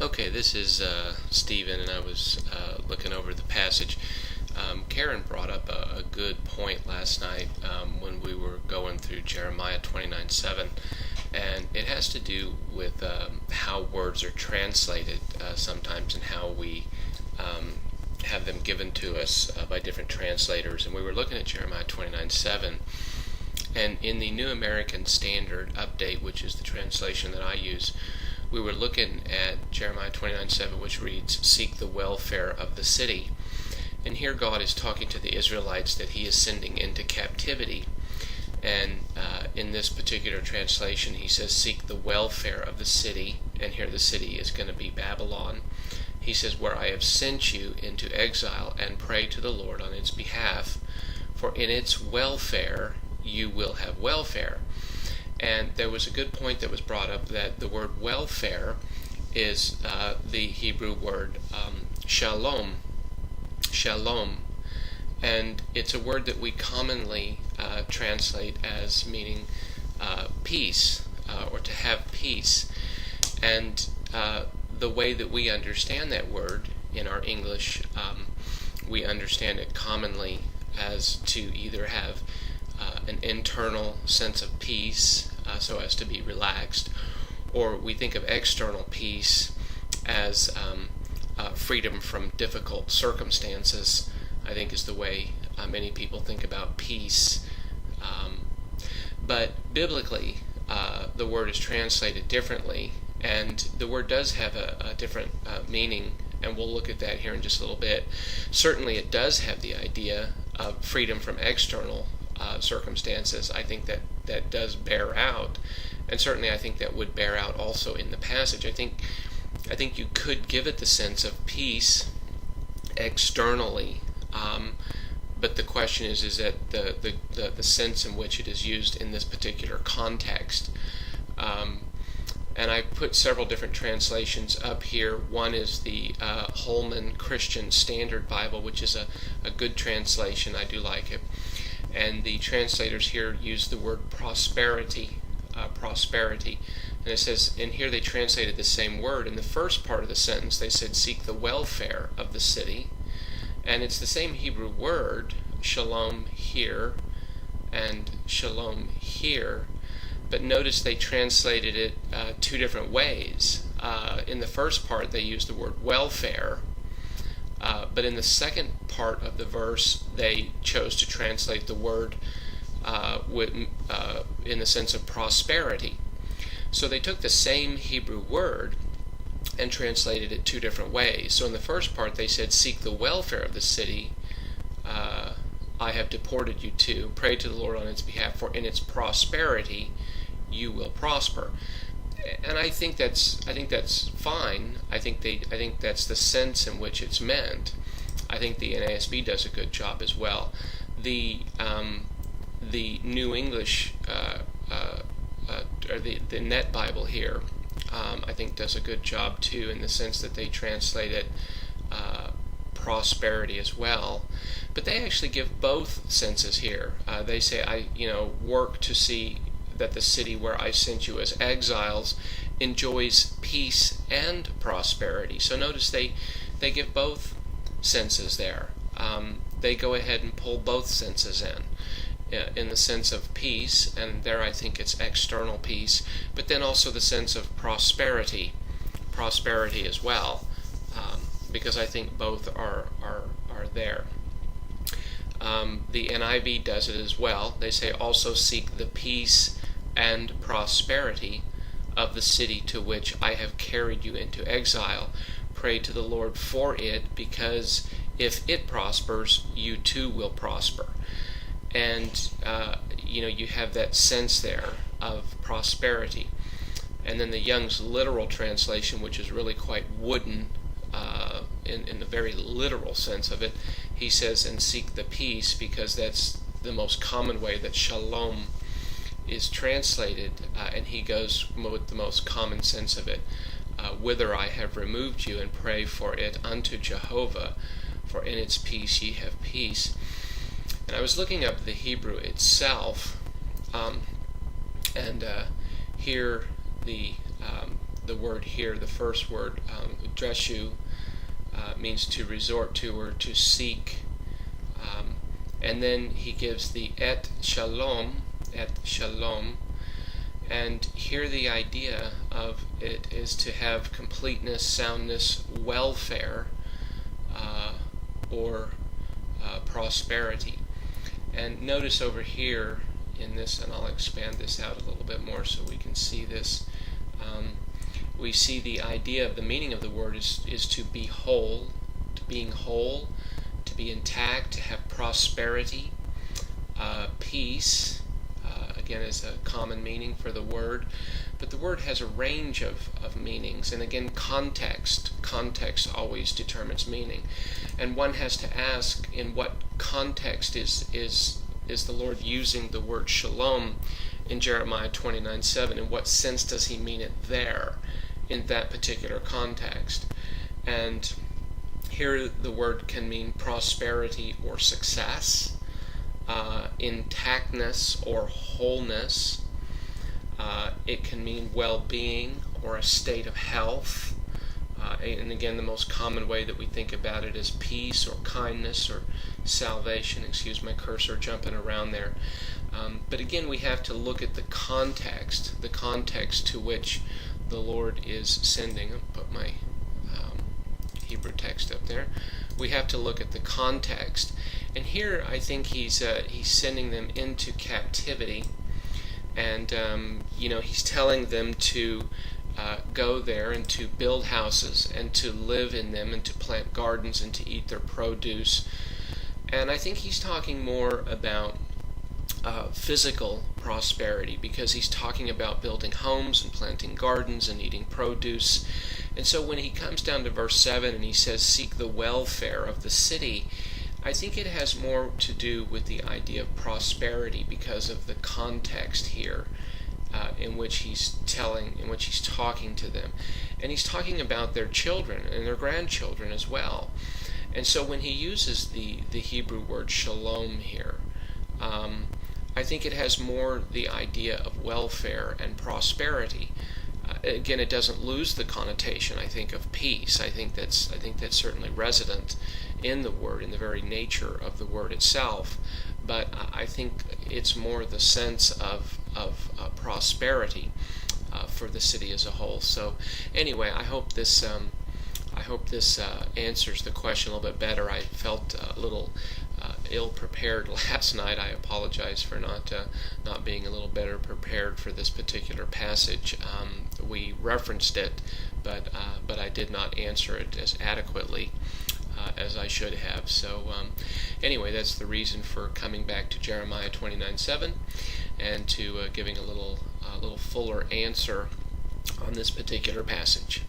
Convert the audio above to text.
Okay, this is Stephen, and I was looking over the passage. Karen brought up a good point last night when we were going through Jeremiah 29:7, and it has to do with how words are translated sometimes and how we have them given to us by different translators. And we were looking at Jeremiah 29:7, and in the New American Standard Update, which is the translation that I use, we were looking at Jeremiah 29:7, which reads, "Seek the welfare of the city." And here God is talking to the Israelites that he is sending into captivity. And in this particular translation, he says, "Seek the welfare of the city." And here the city is going to be Babylon. He says, "Where I have sent you into exile, and pray to the Lord on its behalf. For in its welfare you will have welfare." And there was a good point that was brought up that the word welfare is the Hebrew word shalom. Shalom. And it's a word that we commonly translate as meaning peace, or to have peace. And the way that we understand that word in our English, we understand it commonly as to either have an internal sense of peace, so as to be relaxed, or we think of external peace as freedom from difficult circumstances, I think is the way many people think about peace. But biblically, the word is translated differently, and the word does have a different meaning, and we'll look at that here in just a little bit. Certainly it does have the idea of freedom from external circumstances. I think that does bear out, and certainly I think that would bear out also in the passage. I think you could give it the sense of peace externally, but the question is that the sense in which it is used in this particular context. And I put several different translations up here. One is the Holman Christian Standard Bible, which is a good translation. I do like it. And the translators here use the word prosperity. And it says, in here they translated the same word. In the first part of the sentence, they said, "Seek the welfare of the city." And it's the same Hebrew word, shalom here and shalom here. But notice they translated it two different ways. In the first part, they used the word welfare. But in the second part of the verse, they chose to translate the word in the sense of prosperity. So they took the same Hebrew word and translated it two different ways. So in the first part, they said, "Seek the welfare of the city I have deported you to. Pray to the Lord on its behalf, for in its prosperity you will prosper." And I think that's fine. I think that's the sense in which it's meant. I think the NASB does a good job as well. The New English or the Net Bible here, I think does a good job too, in the sense that they translate it prosperity as well. But they actually give both senses here. They say, "I work to see that the city where I sent you as exiles enjoys peace and prosperity." So notice they give both senses there. They go ahead and pull both senses in the sense of peace, and there I think it's external peace, but then also the sense of prosperity as well, because I think both are there. The NIV does it as well. They say, "Also seek the peace and prosperity of the city to which I have carried you into exile. Pray to the Lord for it, because if it prospers, you too will prosper." And you have that sense there of prosperity. And then the Young's literal translation, which is really quite wooden in the very literal sense of it, he says, "And seek the peace," because that's the most common way that shalom is translated, and he goes with the most common sense of it, "Whither I have removed you, and pray for it unto Jehovah, for in its peace ye have peace." And I was looking up the Hebrew itself, and here the the word here, the first word, dreshu, means to resort to or to seek. And then he gives the et shalom, and here the idea of it is to have completeness, soundness, welfare, or prosperity. And notice over here in this, and I'll expand this out a little bit more so we can see this, we see the idea of the meaning of the word is to be whole, to being whole, to be intact, to have prosperity, peace, again is a common meaning for the word, but the word has a range of meanings, and again context always determines meaning, and one has to ask in what context is the Lord using the word shalom in Jeremiah 29:7. In what sense does he mean it there in that particular context? And here the word can mean prosperity or success, intactness or wholeness. It can mean well-being or a state of health. And again, the most common way that we think about it is peace or kindness or salvation. Excuse my cursor jumping around there. But again, we have to look at the context to which the Lord is sending. I'll put my Hebrew text up there. We have to look at the context. And here I think he's sending them into captivity. And, he's telling them to go there and to build houses and to live in them and to plant gardens and to eat their produce. And I think he's talking more about physical prosperity, because he's talking about building homes and planting gardens and eating produce. And so when he comes down to verse 7 and he says, seek the welfare of the city, I think it has more to do with the idea of prosperity because of the context here in which he's talking to them. And he's talking about their children and their grandchildren as well. And so when he uses the Hebrew word shalom here, I think it has more the idea of welfare and prosperity. Again, it doesn't lose the connotation, I think, of peace. I think that's certainly resident in the word, in the very nature of the word itself. But I think it's more the sense of prosperity for the city as a whole. So anyway, I hope this answers the question a little bit better. I felt a little ill-prepared last night. I apologize for not being a little better prepared for this particular passage. We referenced it, but I did not answer it as adequately as I should have. So anyway, that's the reason for coming back to Jeremiah 29:7 and to giving a little fuller answer on this particular passage.